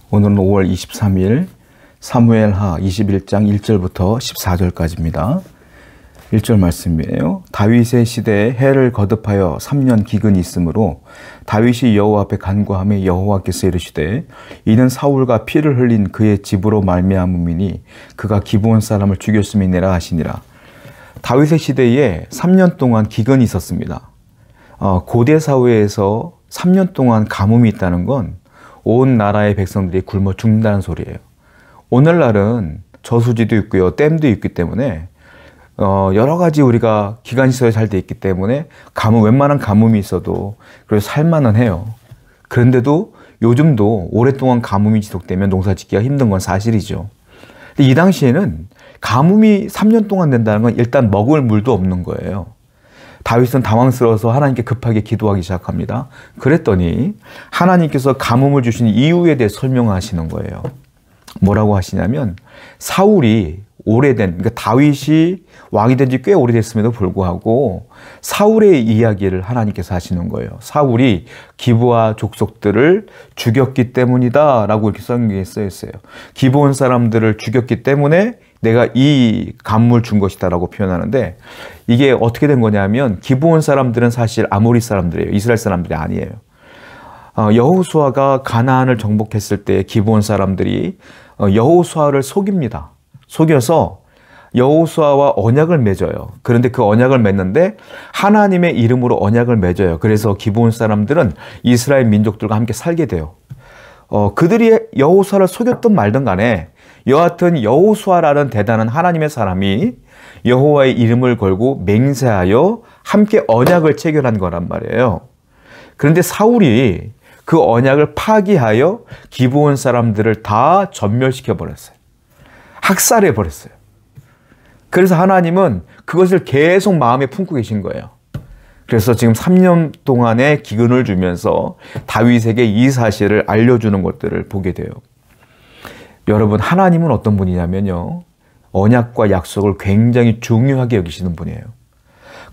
오늘은 5월 23일 사무엘하 21장 1절부터 14절까지입니다. 1절 말씀이에요. 다윗의 시대에 해를 거듭하여 3년 기근이 있으므로 다윗이 여호와 앞에 간구하며 여호와께서 이르시되 이는 사울과 피를 흘린 그의 집으로 말미암음이니 그가 기브온 사람을 죽였음이니라 하시니라. 다윗의 시대에 3년 동안 기근이 있었습니다. 고대 사회에서 3년 동안 가뭄이 있다는 건 온 나라의 백성들이 굶어 죽는다는 소리예요. 오늘날은 저수지도 있고요, 댐도 있기 때문에 여러 가지 우리가 기관시설이 잘 돼 있기 때문에 웬만한 가뭄이 있어도 그래서 살만은 해요. 그런데도 요즘도 오랫동안 가뭄이 지속되면 농사 짓기가 힘든 건 사실이죠. 근데 이 당시에는 가뭄이 3년 동안 된다는 건 일단 먹을 물도 없는 거예요. 다윗은 당황스러워서 하나님께 급하게 기도하기 시작합니다. 그랬더니 하나님께서 가뭄을 주신 이유에 대해 설명하시는 거예요. 뭐라고 하시냐면 사울이 그러니까 다윗이 왕이 된 지 꽤 오래됐음에도 불구하고 사울의 이야기를 하나님께서 하시는 거예요. 사울이 기브아 족속들을 죽였기 때문이다 라고 이렇게 성경에 써 있어요. 기브온 사람들을 죽였기 때문에 내가 이 가뭄을 준 것이다 라고 표현하는데, 이게 어떻게 된 거냐면 기브온 사람들은 사실 아모리 사람들이에요. 이스라엘 사람들이 아니에요. 여호수아가 가나안을 정복했을 때 기브온 사람들이 여호수아를 속입니다. 속여서 여호수아와 언약을 맺어요. 그런데 그 언약을 맺는데 하나님의 이름으로 언약을 맺어요. 그래서 기브온 사람들은 이스라엘 민족들과 함께 살게 돼요. 그들이 여호수아를 속였든 말든 간에 여하튼 여호수아라는 대단한 하나님의 사람이 여호와의 이름을 걸고 맹세하여 함께 언약을 체결한 거란 말이에요. 그런데 사울이 그 언약을 파기하여 기브온 사람들을 다 전멸시켜 버렸어요. 학살해 버렸어요. 그래서 하나님은 그것을 계속 마음에 품고 계신 거예요. 그래서 지금 3년 동안의 기근을 주면서 다윗에게 이 사실을 알려주는 것들을 보게 돼요. 여러분, 하나님은 어떤 분이냐면요, 언약과 약속을 굉장히 중요하게 여기시는 분이에요.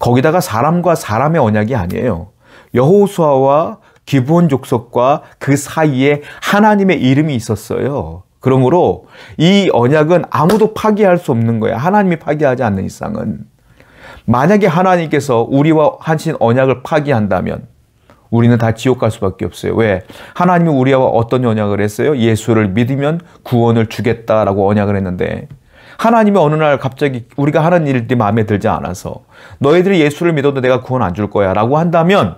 거기다가 사람과 사람의 언약이 아니에요. 여호수아와 기브온 족속과 그 사이에 하나님의 이름이 있었어요. 그러므로 이 언약은 아무도 파기할 수 없는 거예요. 하나님이 파기하지 않는 이상은. 만약에 하나님께서 우리와 하신 언약을 파기한다면 우리는 다 지옥 갈 수밖에 없어요. 왜? 하나님이 우리와 어떤 언약을 했어요? 예수를 믿으면 구원을 주겠다라고 언약을 했는데, 하나님이 어느 날 갑자기 우리가 하는 일들이 마음에 들지 않아서 너희들이 예수를 믿어도 내가 구원 안 줄 거야 라고 한다면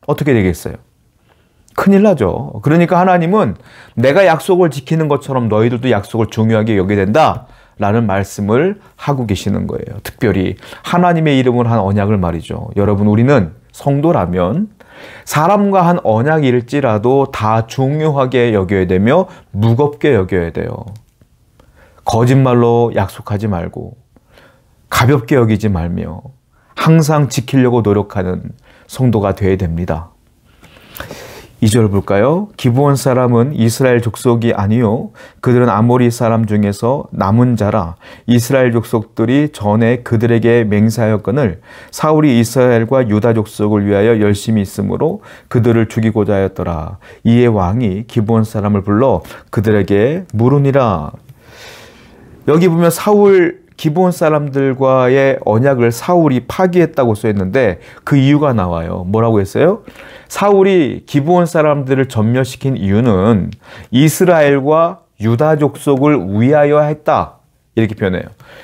어떻게 되겠어요? 큰일 나죠. 그러니까 하나님은 내가 약속을 지키는 것처럼 너희들도 약속을 중요하게 여겨야 된다 라는 말씀을 하고 계시는 거예요. 특별히 하나님의 이름으로 한 언약을 말이죠. 여러분, 우리는 성도라면 사람과 한 언약일지라도 다 중요하게 여겨야 되며 무겁게 여겨야 돼요. 거짓말로 약속하지 말고 가볍게 여기지 말며 항상 지키려고 노력하는 성도가 되어야 됩니다. 2절 볼까요? 기브온 사람은 이스라엘 족속이 아니요 그들은 아모리 사람 중에서 남은 자라. 이스라엘 족속들이 전에 그들에게 맹세하였거늘 사울이 이스라엘과 유다 족속을 위하여 열심히 있으므로 그들을 죽이고자 하였더라. 이에 왕이 기브온 사람을 불러 그들에게 물으니라. 여기 보면 기브온 사람들과의 언약을 사울이 파기했다고 써있는데 그 이유가 나와요. 뭐라고 했어요? 사울이 기브온 사람들을 전멸시킨 이유는 이스라엘과 유다 족속을 위하여 했다, 이렇게 표현해요.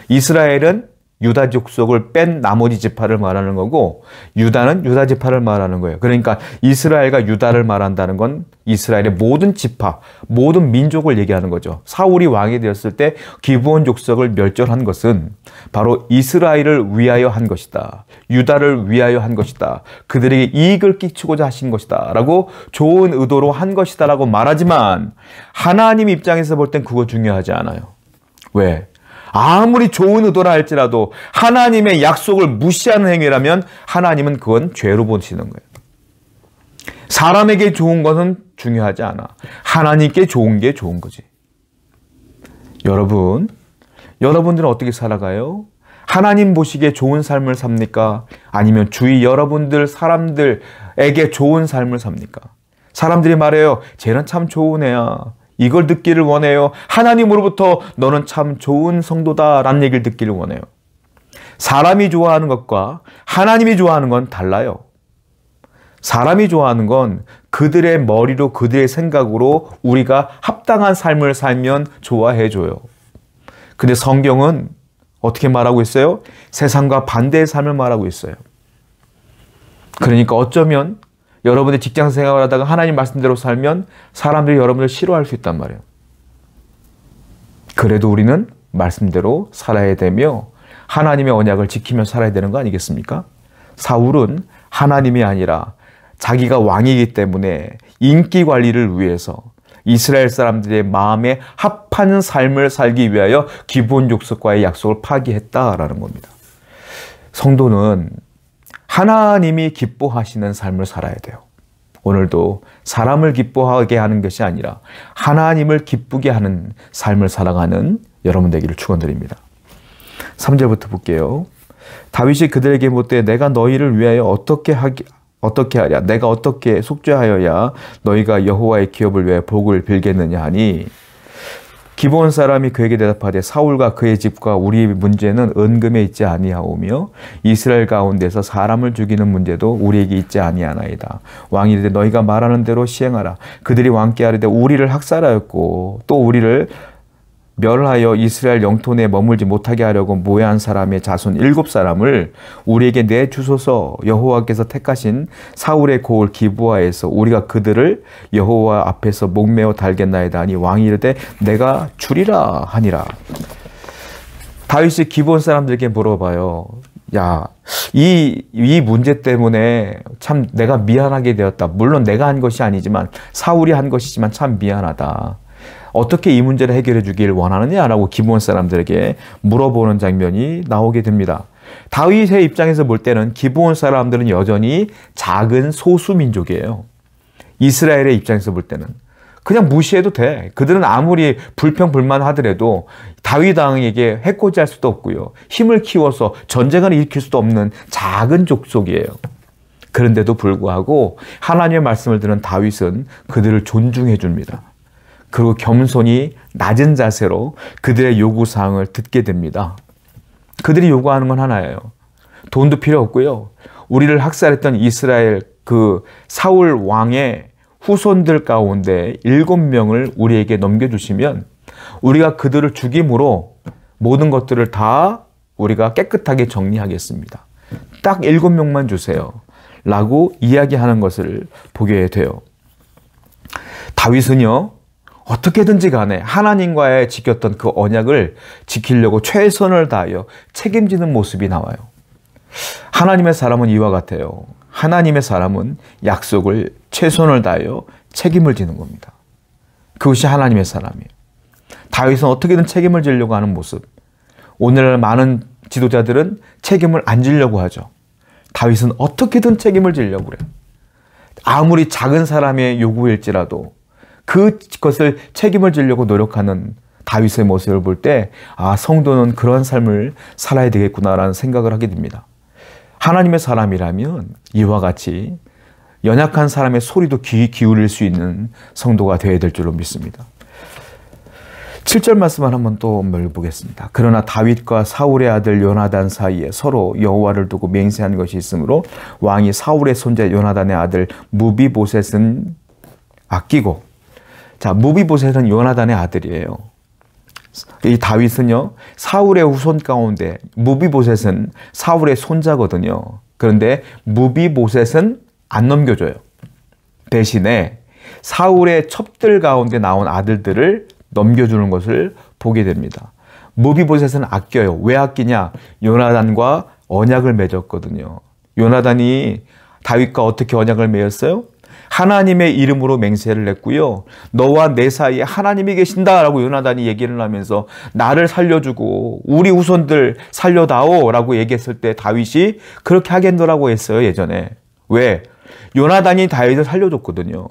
이스라엘은 유다 족속을 뺀 나머지 지파를 말하는 거고 유다는 유다 지파를 말하는 거예요. 그러니까 이스라엘과 유다를 말한다는 건 이스라엘의 모든 지파, 모든 민족을 얘기하는 거죠. 사울이 왕이 되었을 때 기브온 족속을 멸절한 것은 바로 이스라엘을 위하여 한 것이다. 유다를 위하여 한 것이다. 그들에게 이익을 끼치고자 하신 것이다 라고 좋은 의도로 한 것이다 라고 말하지만 하나님 입장에서 볼 땐 그거 중요하지 않아요. 왜? 아무리 좋은 의도라 할지라도 하나님의 약속을 무시하는 행위라면 하나님은 그건 죄로 보시는 거예요. 사람에게 좋은 것은 중요하지 않아. 하나님께 좋은 게 좋은 거지. 여러분들은 어떻게 살아가요? 하나님 보시기에 좋은 삶을 삽니까? 아니면 주위 여러분들 사람들에게 좋은 삶을 삽니까? 사람들이 말해요. 쟤는 참 좋은 애야. 이걸 듣기를 원해요. 하나님으로부터 너는 참 좋은 성도다라는 얘기를 듣기를 원해요. 사람이 좋아하는 것과 하나님이 좋아하는 건 달라요. 사람이 좋아하는 건 그들의 머리로 그들의 생각으로 우리가 합당한 삶을 살면 좋아해줘요. 근데 성경은 어떻게 말하고 있어요? 세상과 반대의 삶을 말하고 있어요. 그러니까 어쩌면 여러분의 직장 생활을 하다가 하나님 말씀대로 살면 사람들이 여러분을 싫어할 수 있단 말이에요. 그래도 우리는 말씀대로 살아야 되며 하나님의 언약을 지키며 살아야 되는 거 아니겠습니까? 사울은 하나님이 아니라 자기가 왕이기 때문에 인기 관리를 위해서 이스라엘 사람들의 마음에 합하는 삶을 살기 위하여 기브온 족속과의 약속을 파기했다라는 겁니다. 성도는 하나님이 기뻐하시는 삶을 살아야 돼요. 오늘도 사람을 기뻐하게 하는 것이 아니라 하나님을 기쁘게 하는 삶을 살아가는 여러분 되기를 축원드립니다. 3절부터 볼게요. 다윗이 그들에게 묻되 내가 너희를 위하여 어떻게 하랴? 내가 어떻게 속죄하여야 너희가 여호와의 기업을 위하여 복을 빌겠느냐 하니 기브온 사람이 그에게 대답하되 사울과 그의 집과 우리 문제는 은금에 있지 아니하오며 이스라엘 가운데서 사람을 죽이는 문제도 우리에게 있지 아니하나이다. 왕이 이르되 너희가 말하는 대로 시행하라. 그들이 왕께 아뢰되 우리를 학살하였고 또 우리를 멸하여 이스라엘 영토 내에 머물지 못하게 하려고 모해한 사람의 자손 7사람을 우리에게 내주소서. 여호와께서 택하신 사울의 고을 기브아에서 우리가 그들을 여호와 앞에서 목매어 달겠나이다 하니 왕이 이르되 내가 주리라 하니라. 다윗이 기브온 사람들에게 물어봐요. 야, 이 문제 때문에 참 내가 미안하게 되었다. 물론 내가 한 것이 아니지만 사울이 한 것이지만 참 미안하다. 어떻게 이 문제를 해결해 주길 원하느냐라고 기브온 사람들에게 물어보는 장면이 나오게 됩니다. 다윗의 입장에서 볼 때는 기브온 사람들은 여전히 작은 소수 민족이에요. 이스라엘의 입장에서 볼 때는 그냥 무시해도 돼. 그들은 아무리 불평불만하더라도 다윗 왕에게 해코지할 수도 없고요. 힘을 키워서 전쟁을 일으킬 수도 없는 작은 족속이에요. 그런데도 불구하고 하나님의 말씀을 듣는 다윗은 그들을 존중해 줍니다. 그리고 겸손히 낮은 자세로 그들의 요구사항을 듣게 됩니다. 그들이 요구하는 건 하나예요. 돈도 필요 없고요. 우리를 학살했던 이스라엘 그 사울 왕의 후손들 가운데 7명을 우리에게 넘겨주시면 우리가 그들을 죽임으로 모든 것들을 다 우리가 깨끗하게 정리하겠습니다. 딱 7명만 주세요. 라고 이야기하는 것을 보게 돼요. 다윗은요. 어떻게든지 간에 하나님과의 지켰던 그 언약을 지키려고 최선을 다하여 책임지는 모습이 나와요. 하나님의 사람은 이와 같아요. 하나님의 사람은 약속을 최선을 다하여 책임을 지는 겁니다. 그것이 하나님의 사람이에요. 다윗은 어떻게든 책임을 지려고 하는 모습. 오늘날 많은 지도자들은 책임을 안 지려고 하죠. 다윗은 어떻게든 책임을 지려고 그래요. 아무리 작은 사람의 요구일지라도 그것을 책임을 지려고 노력하는 다윗의 모습을 볼 때 아, 성도는 그런 삶을 살아야 되겠구나라는 생각을 하게 됩니다. 하나님의 사람이라면 이와 같이 연약한 사람의 소리도 귀 기울일 수 있는 성도가 되어야 될 줄로 믿습니다. 7절 말씀을 한번 또 보겠습니다. 그러나 다윗과 사울의 아들 요나단 사이에 서로 여호와를 두고 맹세한 것이 있으므로 왕이 사울의 손자 요나단의 아들 무비보셋은 아끼고, 자, 무비보셋은 요나단의 아들이에요. 이 다윗은요, 사울의 후손 가운데 무비보셋은 사울의 손자거든요. 그런데 무비보셋은 안 넘겨줘요. 대신에 사울의 첩들 가운데 나온 아들들을 넘겨주는 것을 보게 됩니다. 무비보셋은 아껴요. 왜 아끼냐? 요나단과 언약을 맺었거든요. 요나단이 다윗과 어떻게 언약을 맺었어요? 하나님의 이름으로 맹세를 했고요. 너와 내 사이에 하나님이 계신다라고 요나단이 얘기를 하면서 나를 살려주고 우리 후손들 살려다오 라고 얘기했을 때 다윗이 그렇게 하겠노라고 했어요. 예전에. 왜? 요나단이 다윗을 살려줬거든요.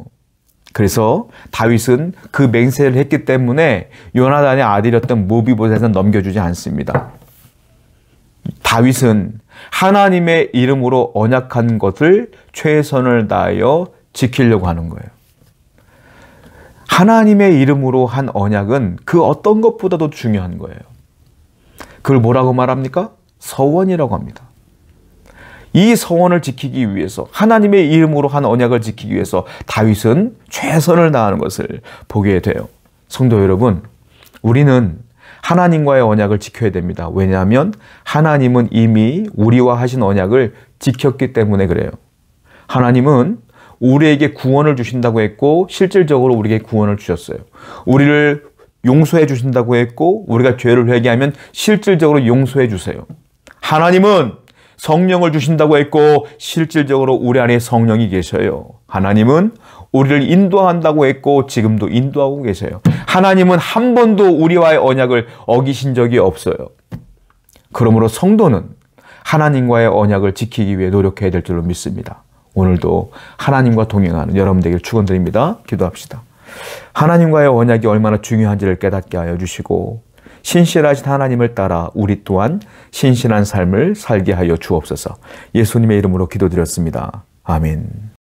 그래서 다윗은 그 맹세를 했기 때문에 요나단의 아들이었던 무비보셋은 넘겨주지 않습니다. 다윗은 하나님의 이름으로 언약한 것을 최선을 다하여 지키려고 하는 거예요. 하나님의 이름으로 한 언약은 그 어떤 것보다도 중요한 거예요. 그걸 뭐라고 말합니까? 서원이라고 합니다. 이 서원을 지키기 위해서, 하나님의 이름으로 한 언약을 지키기 위해서 다윗은 최선을 다하는 것을 보게 돼요. 성도 여러분, 우리는 하나님과의 언약을 지켜야 됩니다. 왜냐하면 하나님은 이미 우리와 하신 언약을 지켰기 때문에 그래요. 하나님은 우리에게 구원을 주신다고 했고 실질적으로 우리에게 구원을 주셨어요. 우리를 용서해 주신다고 했고 우리가 죄를 회개하면 실질적으로 용서해 주세요. 하나님은 성령을 주신다고 했고 실질적으로 우리 안에 성령이 계셔요. 하나님은 우리를 인도한다고 했고 지금도 인도하고 계세요. 하나님은 한 번도 우리와의 언약을 어기신 적이 없어요. 그러므로 성도는 하나님과의 언약을 지키기 위해 노력해야 될 줄로 믿습니다. 오늘도 하나님과 동행하는 여러분 되길 축원드립니다. 기도합시다. 하나님과의 언약이 얼마나 중요한지를 깨닫게 하여 주시고 신실하신 하나님을 따라 우리 또한 신실한 삶을 살게 하여 주옵소서. 예수님의 이름으로 기도드렸습니다. 아멘.